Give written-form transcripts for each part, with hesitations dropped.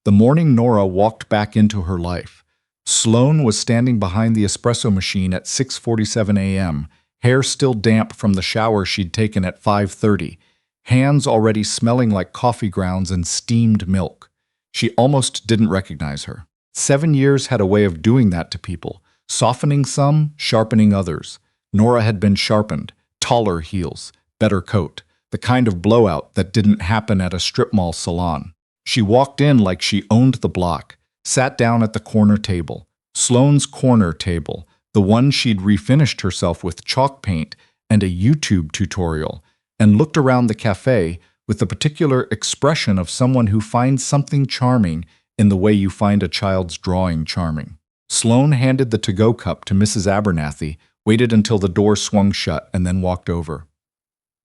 The morning Nora walked back into her life. Sloane was standing behind the espresso machine at 6:47 a.m., hair still damp from the shower she'd taken at 5:30, hands already smelling like coffee grounds and steamed milk. She almost didn't recognize her. 7 years had a way of doing that to people, softening some, sharpening others. Nora had been sharpened, taller heels, better coat, the kind of blowout that didn't happen at a strip mall salon. She walked in like she owned the block, sat down at the corner table, Sloane's corner table, the one she'd refinished herself with chalk paint and a YouTube tutorial, and looked around the café with the particular expression of someone who finds something charming in the way you find a child's drawing charming. Sloane handed the to-go cup to Mrs. Abernathy, waited until the door swung shut, and then walked over.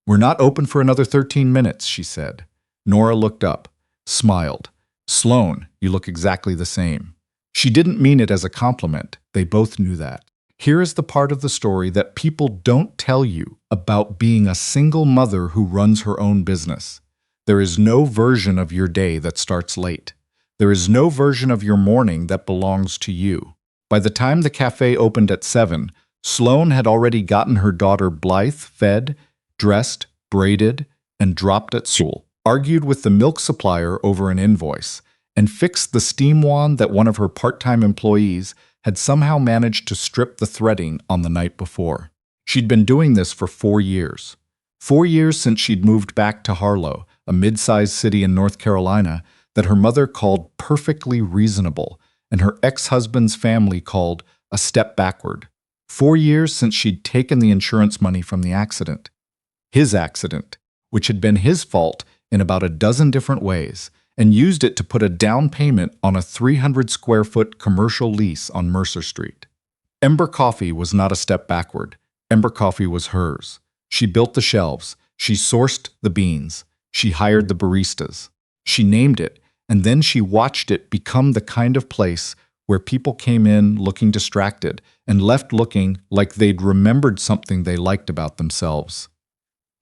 "We're not open for another 13 minutes, she said. Nora looked up, smiled. "Sloane, you look exactly the same." She didn't mean it as a compliment. They both knew that. Here is the part of the story that people don't tell you about being a single mother who runs her own business. There is no version of your day that starts late. There is no version of your morning that belongs to you. By the time the cafe opened at 7, Sloane had already gotten her daughter Blythe fed, dressed, braided, and dropped at school, argued with the milk supplier over an invoice, and fixed the steam wand that one of her part-time employees had somehow managed to strip the threading on the night before. She'd been doing this for 4 years. 4 years since she'd moved back to Harlow, a mid-sized city in North Carolina that her mother called perfectly reasonable and her ex-husband's family called a step backward. 4 years since she'd taken the insurance money from the accident. His accident, which had been his fault in about a dozen different ways, and used it to put a down payment on a 300-square-foot commercial lease on Mercer Street. Ember Coffee was not a step backward. Ember Coffee was hers. She built the shelves. She sourced the beans. She hired the baristas. She named it, and then she watched it become the kind of place where people came in looking distracted and left looking like they'd remembered something they liked about themselves.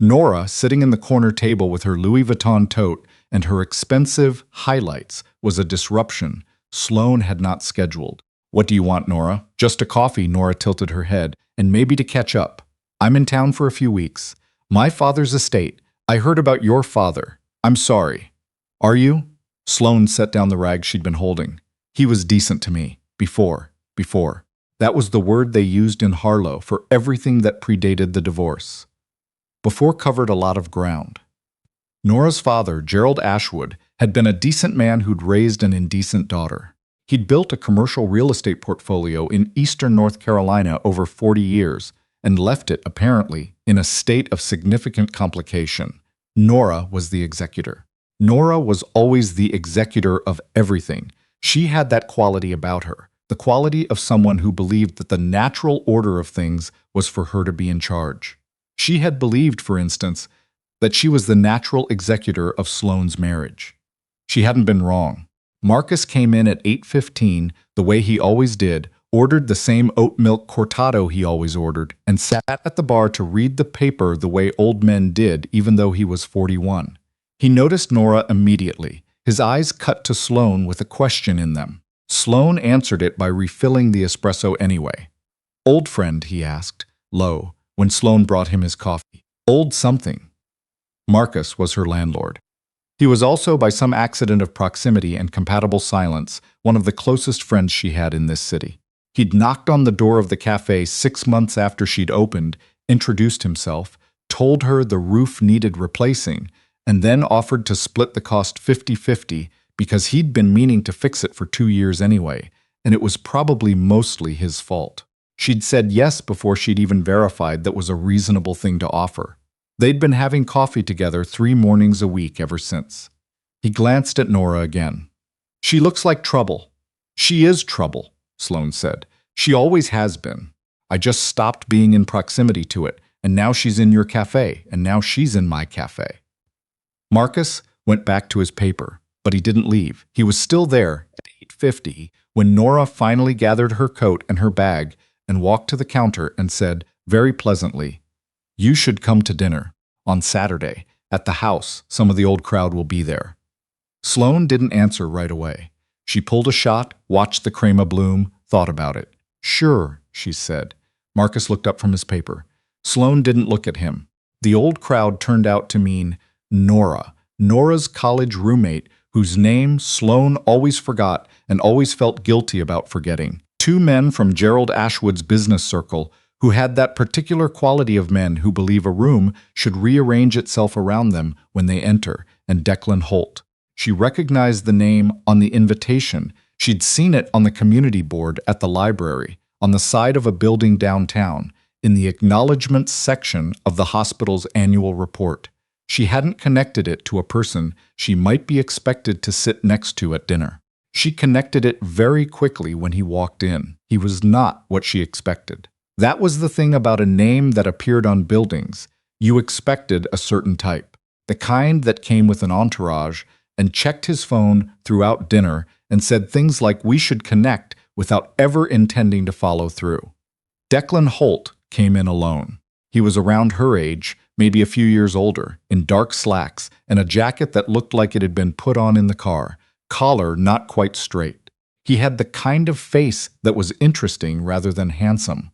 Nora, sitting in the corner table with her Louis Vuitton tote and her expensive highlights, was a disruption Sloane had not scheduled. "What do you want, Nora?" "Just a coffee," Nora tilted her head, "and maybe to catch up. I'm in town for a few weeks. My father's estate. I heard about your father. I'm sorry." "Are you?" Sloane set down the rag she'd been holding. "He was decent to me. Before. That was the word they used in Harlow for everything that predated the divorce. Before covered a lot of ground. Nora's father, Gerald Ashwood, had been a decent man who'd raised an indecent daughter. He'd built a commercial real estate portfolio in eastern North Carolina over 40 years and left it, apparently, in a state of significant complication. Nora was the executor. Nora was always the executor of everything. She had that quality about her, the quality of someone who believed that the natural order of things was for her to be in charge. She had believed, for instance, that she was the natural executor of Sloane's marriage. She hadn't been wrong. Marcus came in at 8:15, the way he always did, ordered the same oat milk cortado he always ordered, and sat at the bar to read the paper the way old men did, even though he was 41. He noticed Nora immediately. His eyes cut to Sloane with a question in them. Sloane answered it by refilling the espresso anyway. "Old friend," he asked, low, when Sloane brought him his coffee. "Old something." Marcus was her landlord. He was also, by some accident of proximity and compatible silence, one of the closest friends she had in this city. He'd knocked on the door of the cafe 6 months after she'd opened, introduced himself, told her the roof needed replacing, and then offered to split the cost 50-50 because he'd been meaning to fix it for 2 years anyway, and it was probably mostly his fault. She'd said yes before she'd even verified that was a reasonable thing to offer. They'd been having coffee together 3 mornings a week ever since. He glanced at Nora again. "She looks like trouble." "She is trouble," Sloane said. "She always has been. I just stopped being in proximity to it, and now she's in your cafe, and now she's in my cafe." Marcus went back to his paper, but he didn't leave. He was still there at 8:50 when Nora finally gathered her coat and her bag and walked to the counter and said, very pleasantly, "You should come to dinner on Saturday at the house. Some of the old crowd will be there." Sloane didn't answer right away. She pulled a shot, watched the crema bloom, thought about it. Sure, she said. Marcus looked up from his paper. Sloane didn't look at him. The old crowd turned out to mean Nora, Nora's college roommate, whose name Sloane always forgot and always felt guilty about forgetting. Two men from Gerald Ashwood's business circle who had that particular quality of men who believe a room should rearrange itself around them when they enter, and Declan Holt. She recognized the name on the invitation. She'd seen it on the community board at the library, on the side of a building downtown, in the acknowledgments section of the hospital's annual report. She hadn't connected it to a person she might be expected to sit next to at dinner. She connected it very quickly when he walked in. He was not what she expected. That was the thing about a name that appeared on buildings. You expected a certain type, the kind that came with an entourage and checked his phone throughout dinner and said things like we should connect without ever intending to follow through. Declan Holt came in alone. He was around her age, maybe a few years older, in dark slacks and a jacket that looked like it had been put on in the car, collar not quite straight. He had the kind of face that was interesting rather than handsome.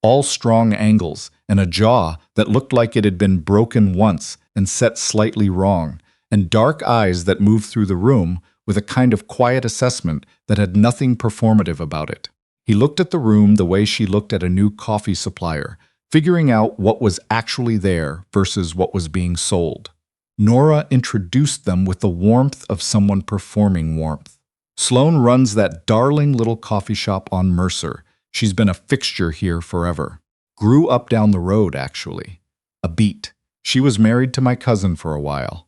All strong angles, and a jaw that looked like it had been broken once and set slightly wrong, and dark eyes that moved through the room with a kind of quiet assessment that had nothing performative about it. He looked at the room the way she looked at a new coffee supplier, figuring out what was actually there versus what was being sold. Nora introduced them with the warmth of someone performing warmth. Sloane runs that darling little coffee shop on Mercer. She's been a fixture here forever. Grew up down the road, actually. A beat. She was married to my cousin for a while.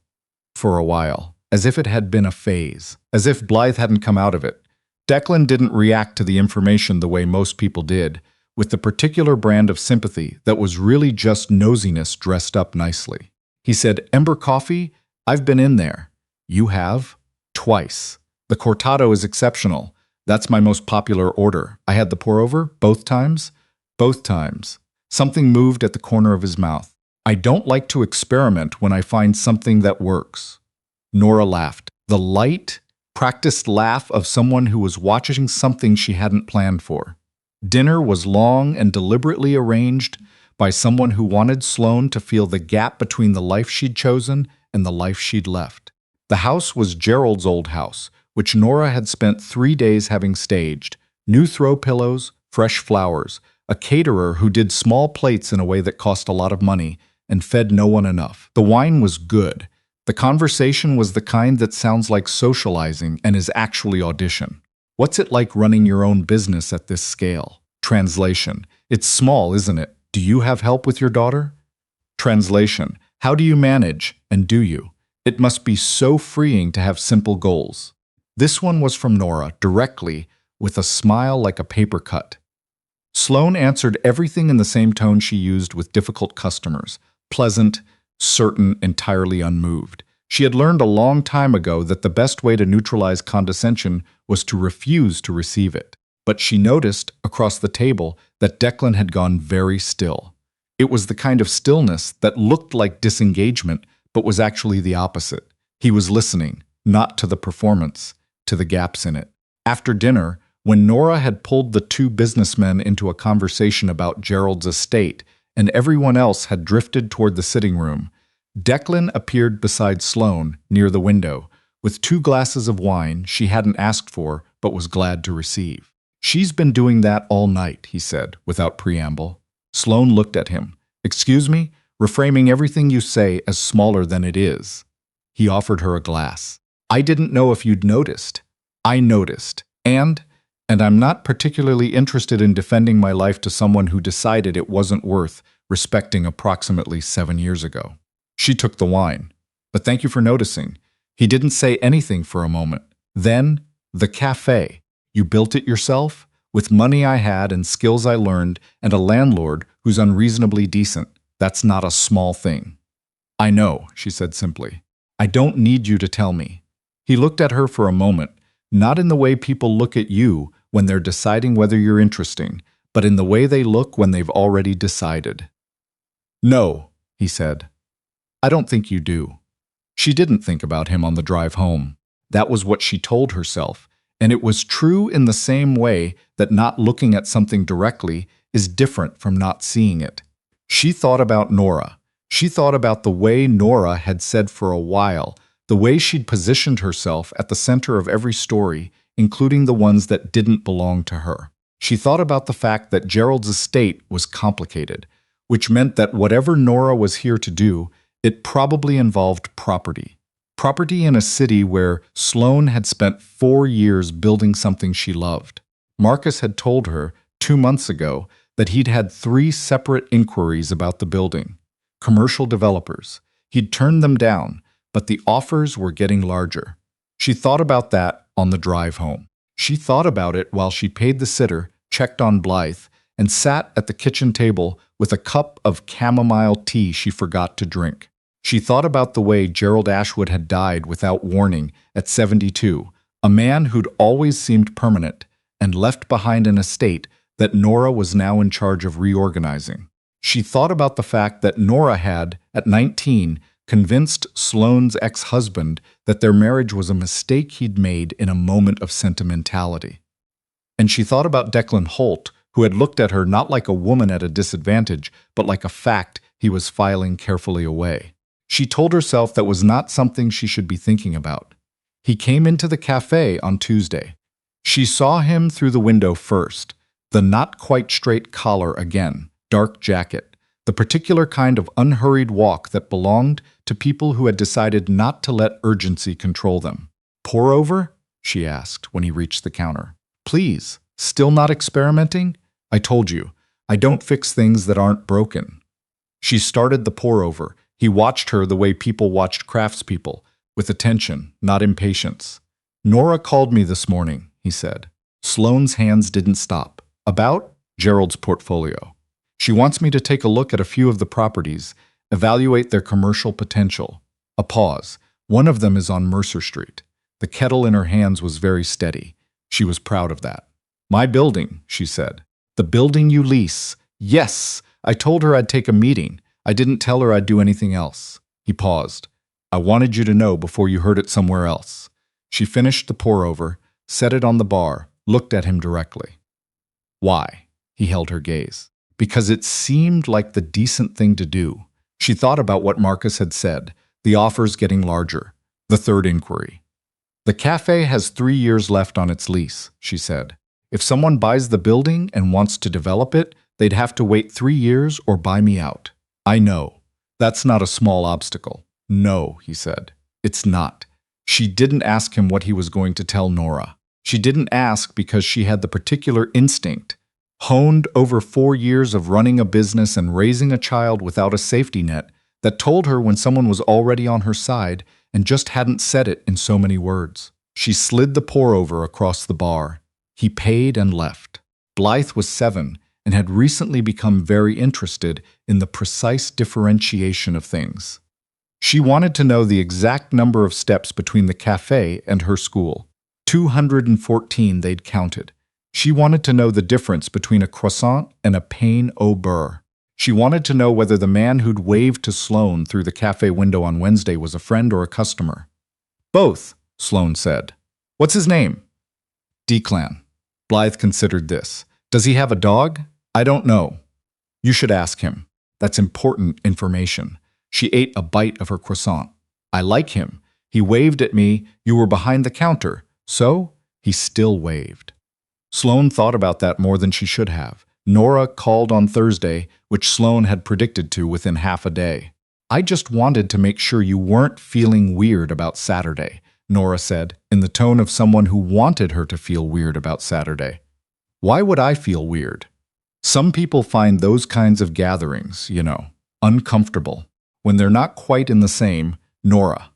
For a while. As if it had been a phase. As if Blythe hadn't come out of it. Declan didn't react to the information the way most people did, with the particular brand of sympathy that was really just nosiness dressed up nicely. He said, Ember Coffee? I've been in there. You have? Twice. The cortado is exceptional. That's my most popular order. I had the pour-over both times? Both times. Something moved at the corner of his mouth. I don't like to experiment when I find something that works. Nora laughed. The light, practiced laugh of someone who was watching something she hadn't planned for. Dinner was long and deliberately arranged by someone who wanted Sloane to feel the gap between the life she'd chosen and the life she'd left. The house was Gerald's old house, which Nora had spent 3 days having staged, new throw pillows, fresh flowers, a caterer who did small plates in a way that cost a lot of money and fed no one enough. The wine was good. The conversation was the kind that sounds like socializing and is actually audition. What's it like running your own business at this scale? Translation. It's small, isn't it? Do you have help with your daughter? Translation. How do you manage, and do you? It must be so freeing to have simple goals. This one was from Nora, directly, with a smile like a paper cut. Sloane answered everything in the same tone she used with difficult customers, pleasant, certain, entirely unmoved. She had learned a long time ago that the best way to neutralize condescension was to refuse to receive it. But she noticed, across the table, that Declan had gone very still. It was the kind of stillness that looked like disengagement, but was actually the opposite. He was listening, not to the performance, to the gaps in it. After dinner, when Nora had pulled the two businessmen into a conversation about Gerald's estate, and everyone else had drifted toward the sitting room, Declan appeared beside Sloane, near the window, with 2 glasses of wine she hadn't asked for but was glad to receive. She's been doing that all night, he said, without preamble. Sloane looked at him. Excuse me? Reframing everything you say as smaller than it is. He offered her a glass. I didn't know if you'd noticed. I noticed. And I'm not particularly interested in defending my life to someone who decided it wasn't worth respecting approximately 7 years ago. She took the wine. But thank you for noticing. He didn't say anything for a moment. Then, the café. You built it yourself? With money I had and skills I learned and a landlord who's unreasonably decent. That's not a small thing. I know, she said simply. I don't need you to tell me. He looked at her for a moment, not in the way people look at you when they're deciding whether you're interesting, but in the way they look when they've already decided. No, he said. I don't think you do. She didn't think about him on the drive home. That was what she told herself, and it was true in the same way that not looking at something directly is different from not seeing it. She thought about Nora. She thought about the way Nora had said for a while, the way she'd positioned herself at the center of every story, including the ones that didn't belong to her. She thought about the fact that Gerald's estate was complicated, which meant that whatever Nora was here to do, it probably involved property. Property in a city where Sloane had spent 4 years building something she loved. Marcus had told her 2 months ago that he'd had 3 separate inquiries about the building. Commercial developers. He'd turned them down, but the offers were getting larger. She thought about that on the drive home. She thought about it while she paid the sitter, checked on Blythe, and sat at the kitchen table with a cup of chamomile tea she forgot to drink. She thought about the way Gerald Ashwood had died without warning at 72, a man who'd always seemed permanent, and left behind an estate that Nora was now in charge of reorganizing. She thought about the fact that Nora had, at 19, convinced Sloane's ex-husband that their marriage was a mistake he'd made in a moment of sentimentality. And she thought about Declan Holt, who had looked at her not like a woman at a disadvantage, but like a fact he was filing carefully away. She told herself that was not something she should be thinking about. He came into the café on Tuesday. She saw him through the window first, the not-quite-straight collar again, dark jacket, the particular kind of unhurried walk that belonged to people who had decided not to let urgency control them. "Pour over?" she asked when he reached the counter. "Please, still not experimenting? I told you, I don't fix things that aren't broken." She started the pour-over. He watched her the way people watched craftspeople, with attention, not impatience. "Nora called me this morning," he said. Sloane's hands didn't stop. "About?" "Gerald's portfolio. She wants me to take a look at a few of the properties, evaluate their commercial potential." A pause. "One of them is on Mercer Street." The kettle in her hands was very steady. She was proud of that. "My building," she said. "The building you lease." "Yes! I told her I'd take a meeting. I didn't tell her I'd do anything else." He paused. "I wanted you to know before you heard it somewhere else." She finished the pour-over, set it on the bar, looked at him directly. "Why?" He held her gaze. "Because it seemed like the decent thing to do." She thought about what Marcus had said, the offers getting larger, the third inquiry. "The café has 3 years left on its lease," she said. "If someone buys the building and wants to develop it, they'd have to wait 3 years or buy me out." "I know. That's not a small obstacle." "No," he said. "It's not." She didn't ask him what he was going to tell Nora. She didn't ask because she had the particular instinct, honed over 4 years of running a business and raising a child without a safety net, that told her when someone was already on her side and just hadn't said it in so many words. She slid the pour-over across the bar. He paid and left. Blythe was 7 and had recently become very interested in the precise differentiation of things. She wanted to know the exact number of steps between the café and her school. 214 they'd counted. She wanted to know the difference between a croissant and a pain au beurre. She wanted to know whether the man who'd waved to Sloane through the café window on Wednesday was a friend or a customer. "Both," Sloane said. "What's his name?" "Declan." Blythe considered this. "Does he have a dog?" "I don't know." "You should ask him. That's important information." She ate a bite of her croissant. "I like him. He waved at me. You were behind the counter. So?" He still waved. Sloane thought about that more than she should have. Nora called on Thursday, which Sloane had predicted to within half a day. "I just wanted to make sure you weren't feeling weird about Saturday," Nora said, in the tone of someone who wanted her to feel weird about Saturday. "Why would I feel weird?" Some people find those kinds of gatherings, uncomfortable. When they're not quite in the same, Nora.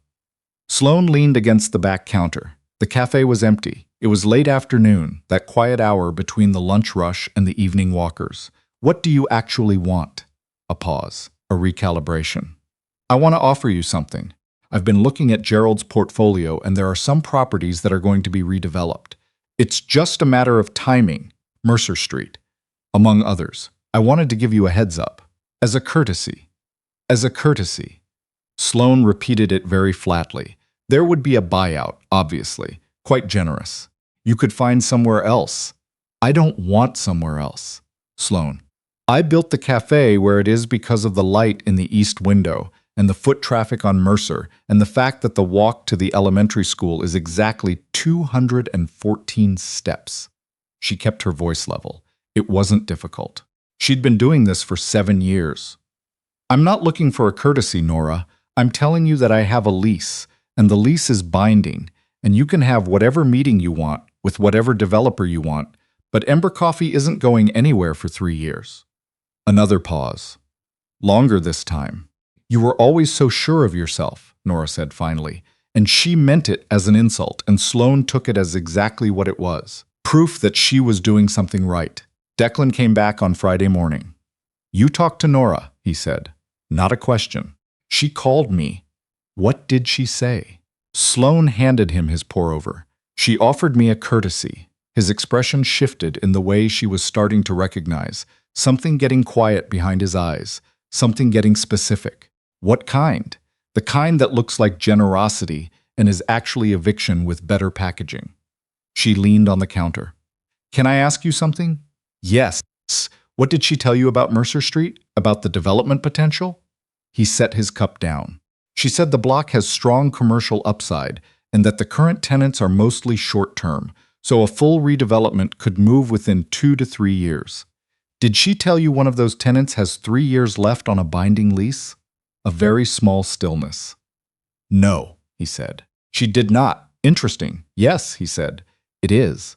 Sloane leaned against the back counter. The café was empty. It was late afternoon, that quiet hour between the lunch rush and the evening walkers. "What do you actually want?" A pause. A recalibration. "I want to offer you something. I've been looking at Gerald's portfolio, and there are some properties that are going to be redeveloped. It's just a matter of timing. Mercer Street, among others. I wanted to give you a heads up. As a courtesy." As a courtesy. Sloane repeated it very flatly. There would be a buyout, obviously, quite generous. You could find somewhere else. I don't want somewhere else. Sloane. I built the cafe where it is because of the light in the east window and the foot traffic on Mercer and the fact that the walk to the elementary school is exactly 214 steps. She kept her voice level. It wasn't difficult. She'd been doing this for 7 years. I'm not looking for a courtesy, Nora. I'm telling you that I have a lease, and the lease is binding, and you can have whatever meeting you want with whatever developer you want, but Ember Coffee isn't going anywhere for 3 years. Another pause. Longer this time. You were always so sure of yourself, Nora said finally, and she meant it as an insult, and Sloane took it as exactly what it was. Proof that she was doing something right. Declan came back on Friday morning. You talked to Nora, he said. Not a question. She called me. What did she say? Sloane handed him his pour-over. She offered me a courtesy. His expression shifted in the way she was starting to recognize, something getting quiet behind his eyes, something getting specific. What kind? The kind that looks like generosity and is actually eviction with better packaging. She leaned on the counter. Can I ask you something? Yes. What did she tell you about Mercer Street? About the development potential? He set his cup down. She said the block has strong commercial upside and that the current tenants are mostly short-term, so a full redevelopment could move within 2 to 3 years. Did she tell you one of those tenants has 3 years left on a binding lease? A very small stillness. No, he said. She did not. Interesting. Yes, he said. It is.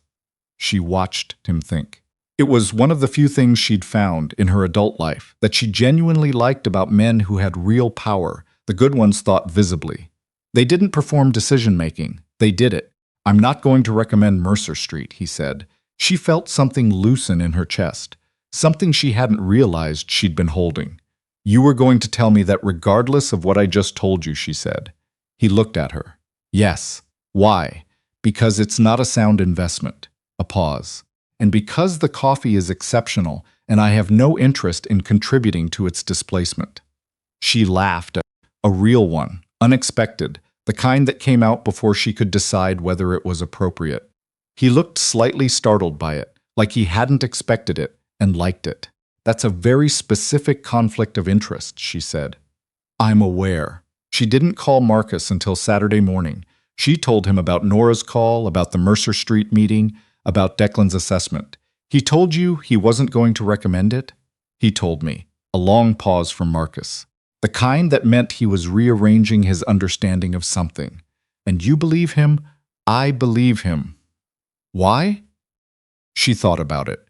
She watched him think. It was one of the few things she'd found in her adult life that she genuinely liked about men who had real power. The good ones thought visibly. They didn't perform decision-making. They did it. I'm not going to recommend Mercer Street, he said. She felt something loosen in her chest, something she hadn't realized she'd been holding. You were going to tell me that regardless of what I just told you, she said. He looked at her. Yes. Why? Because it's not a sound investment. A pause. And because the coffee is exceptional and I have no interest in contributing to its displacement. She laughed, a real one, unexpected, the kind that came out before she could decide whether it was appropriate. He looked slightly startled by it, like he hadn't expected it and liked it. That's a very specific conflict of interest, she said. I'm aware. She didn't call Marcus until Saturday morning. She told him about Nora's call, about the Mercer Street meeting, about Declan's assessment. He told you he wasn't going to recommend it? He told me. A long pause from Marcus. The kind that meant he was rearranging his understanding of something. And you believe him? I believe him. Why? She thought about it.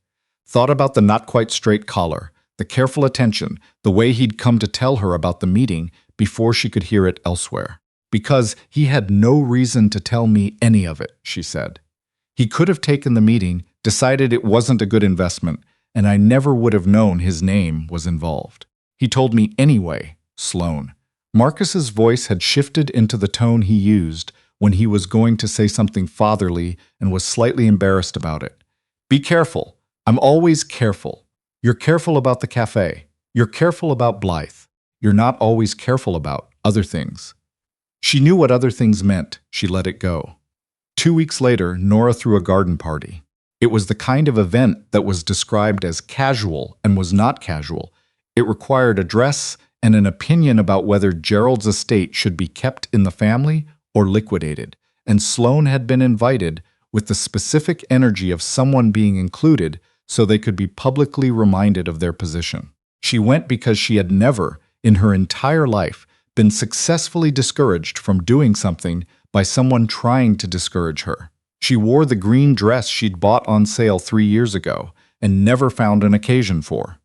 Thought about the not-quite-straight collar, the careful attention, the way he'd come to tell her about the meeting before she could hear it elsewhere. Because he had no reason to tell me any of it, she said. He could have taken the meeting, decided it wasn't a good investment, and I never would have known his name was involved. He told me anyway, Sloane. Marcus's voice had shifted into the tone he used when he was going to say something fatherly and was slightly embarrassed about it. Be careful. I'm always careful. You're careful about the cafe. You're careful about Blythe. You're not always careful about other things. She knew what other things meant. She let it go. 2 weeks later, Nora threw a garden party. It was the kind of event that was described as casual and was not casual. It required a dress and an opinion about whether Gerald's estate should be kept in the family or liquidated, and Sloane had been invited with the specific energy of someone being included so they could be publicly reminded of their position. She went because she had never, in her entire life, been successfully discouraged from doing something by someone trying to discourage her. She wore the green dress she'd bought on sale 3 years ago and never found an occasion for.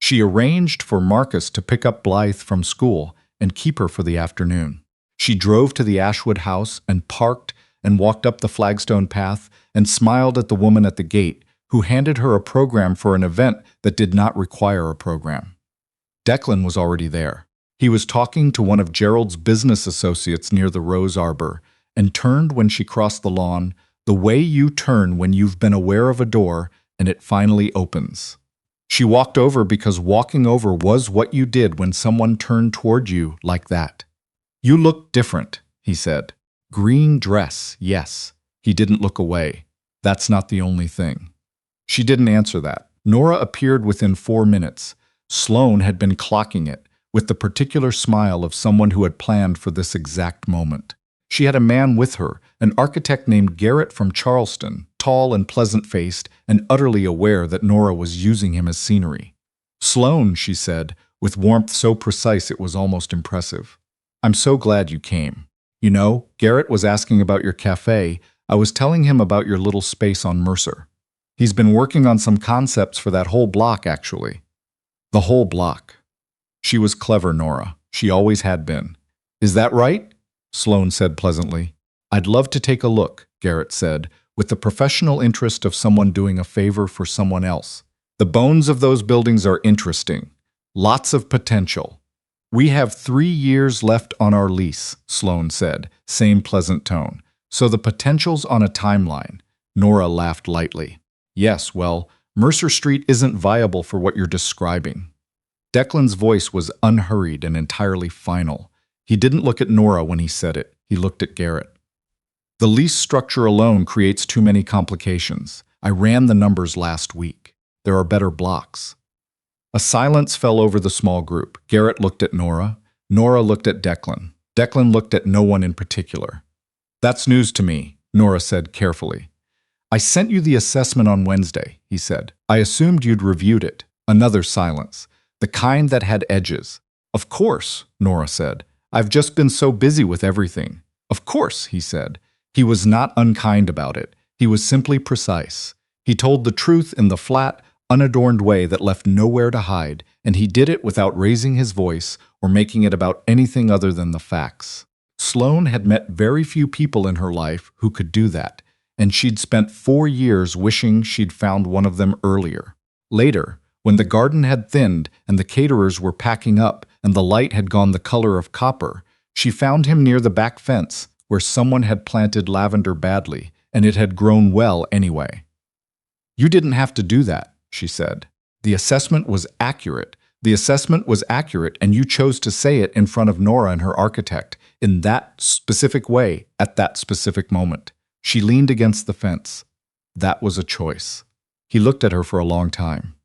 She arranged for Marcus to pick up Blythe from school and keep her for the afternoon. She drove to the Ashwood house and parked and walked up the flagstone path and smiled at the woman at the gate who handed her a program for an event that did not require a program. Declan was already there. He was talking to one of Gerald's business associates near the rose arbor and turned when she crossed the lawn, the way you turn when you've been aware of a door and it finally opens. She walked over because walking over was what you did when someone turned toward you like that. You looked different, he said. Green dress, yes. He didn't look away. That's not the only thing. She didn't answer that. Nora appeared within 4 minutes. Sloane had been clocking it, with the particular smile of someone who had planned for this exact moment. She had a man with her, an architect named Garrett from Charleston, tall and pleasant-faced and utterly aware that Nora was using him as scenery. Sloane, she said, with warmth so precise it was almost impressive. I'm so glad you came. You know, Garrett was asking about your café. I was telling him about your little space on Mercer. He's been working on some concepts for that whole block, actually. The whole block. She was clever, Nora. She always had been. Is that right? Sloane said pleasantly. I'd love to take a look, Garrett said, with the professional interest of someone doing a favor for someone else. The bones of those buildings are interesting. Lots of potential. We have 3 years left on our lease, Sloane said, same pleasant tone. So the potential's on a timeline. Nora laughed lightly. Yes, well, Mercer Street isn't viable for what you're describing. Declan's voice was unhurried and entirely final. He didn't look at Nora when he said it. He looked at Garrett. The lease structure alone creates too many complications. I ran the numbers last week. There are better blocks. A silence fell over the small group. Garrett looked at Nora. Nora looked at Declan. Declan looked at no one in particular. That's news to me, Nora said carefully. I sent you the assessment on Wednesday, he said. I assumed you'd reviewed it. Another silence. The kind that had edges. Of course, Nora said. I've just been so busy with everything. Of course, he said. He was not unkind about it. He was simply precise. He told the truth in the flat, unadorned way that left nowhere to hide, and he did it without raising his voice or making it about anything other than the facts. Sloane had met very few people in her life who could do that, and she'd spent 4 years wishing she'd found one of them earlier. Later, when the garden had thinned and the caterers were packing up and the light had gone the color of copper, she found him near the back fence where someone had planted lavender badly, and it had grown well anyway. You didn't have to do that, she said. The assessment was accurate. The assessment was accurate, and you chose to say it in front of Nora and her architect in that specific way at that specific moment. She leaned against the fence. That was a choice. He looked at her for a long time.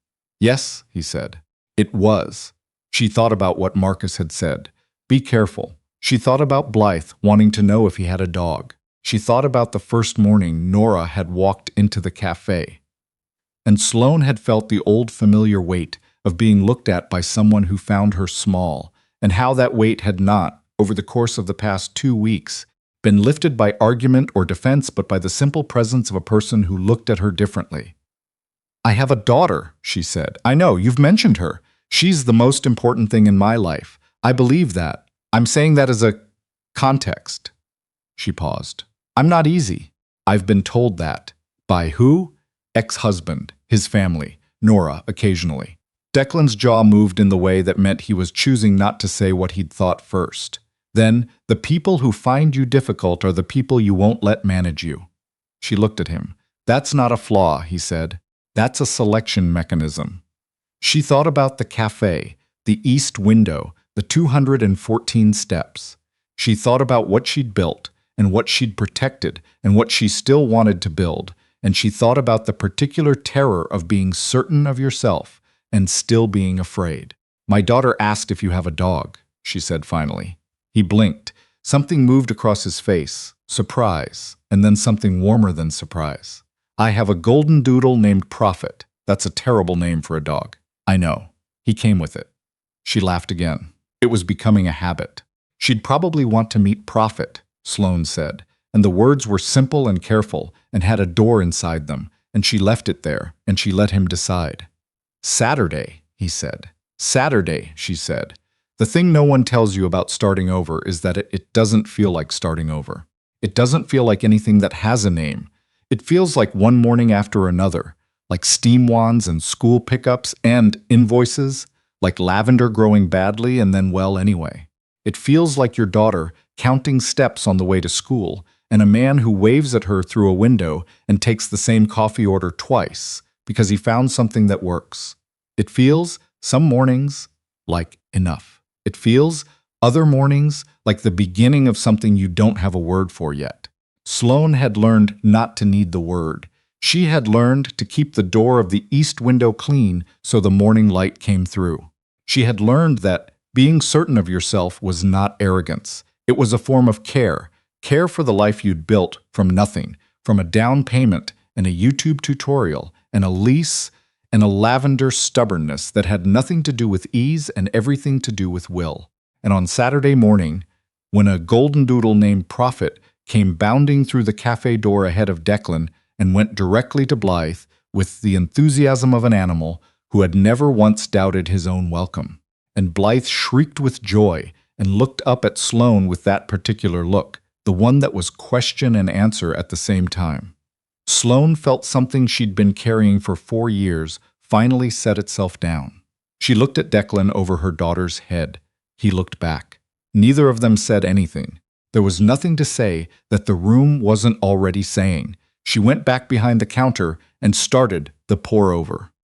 Yes, he said. It was. She thought about what Marcus had said. Be careful. She thought about Blythe wanting to know if he had a dog. She thought about the first morning Nora had walked into the café. And Sloane had felt the old familiar weight of being looked at by someone who found her small, and how that weight had not, over the course of the past 2 weeks, been lifted by argument or defense but by the simple presence of a person who looked at her differently. I have a daughter, she said. I know, you've mentioned her. She's the most important thing in my life. I believe that. I'm saying that as a context. She paused. I'm not easy. I've been told that. By who? Ex-husband, his family, Nora, occasionally. Declan's jaw moved in the way that meant he was choosing not to say what he'd thought first. Then, the people who find you difficult are the people you won't let manage you. She looked at him. That's not a flaw, he said. That's a selection mechanism. She thought about the café, the east window, the 214 steps. She thought about what she'd built, and what she'd protected, and what she still wanted to build, and she thought about the particular terror of being certain of yourself and still being afraid. My daughter asked if you have a dog, she said finally. He blinked. Something moved across his face, surprise, and then something warmer than surprise. I have a golden doodle named Prophet. That's a terrible name for a dog. I know. He came with it. She laughed again. It was becoming a habit. She'd probably want to meet Prophet, Sloane said, and the words were simple and careful and had a door inside them, and she left it there, and she let him decide. Saturday, he said. Saturday, she said. The thing no one tells you about starting over is that it doesn't feel like starting over. It doesn't feel like anything that has a name. It feels like one morning after another, like steam wands and school pickups and invoices, like lavender growing badly and then well anyway. It feels like your daughter counting steps on the way to school, and a man who waves at her through a window and takes the same coffee order twice because he found something that works. It feels, some mornings, like enough. It feels Other mornings, like the beginning of something you don't have a word for yet. Sloane had learned not to need the word. She had learned to keep the door of the east window clean so the morning light came through. She had learned that being certain of yourself was not arrogance. It was a form of care. Care for the life you'd built from nothing, from a down payment and a YouTube tutorial and a lease and a lavender stubbornness that had nothing to do with ease and everything to do with will. And on Saturday morning, when a golden doodle named Prophet came bounding through the cafe door ahead of Declan and went directly to Blythe with the enthusiasm of an animal who had never once doubted his own welcome. And Blythe shrieked with joy and looked up at Sloane with that particular look, the one that was question and answer at the same time. Sloane felt something she'd been carrying for 4 years finally set itself down. She looked at Declan over her daughter's head. He looked back. Neither of them said anything. There was nothing to say that the room wasn't already saying. She went back behind the counter and started the pour-over.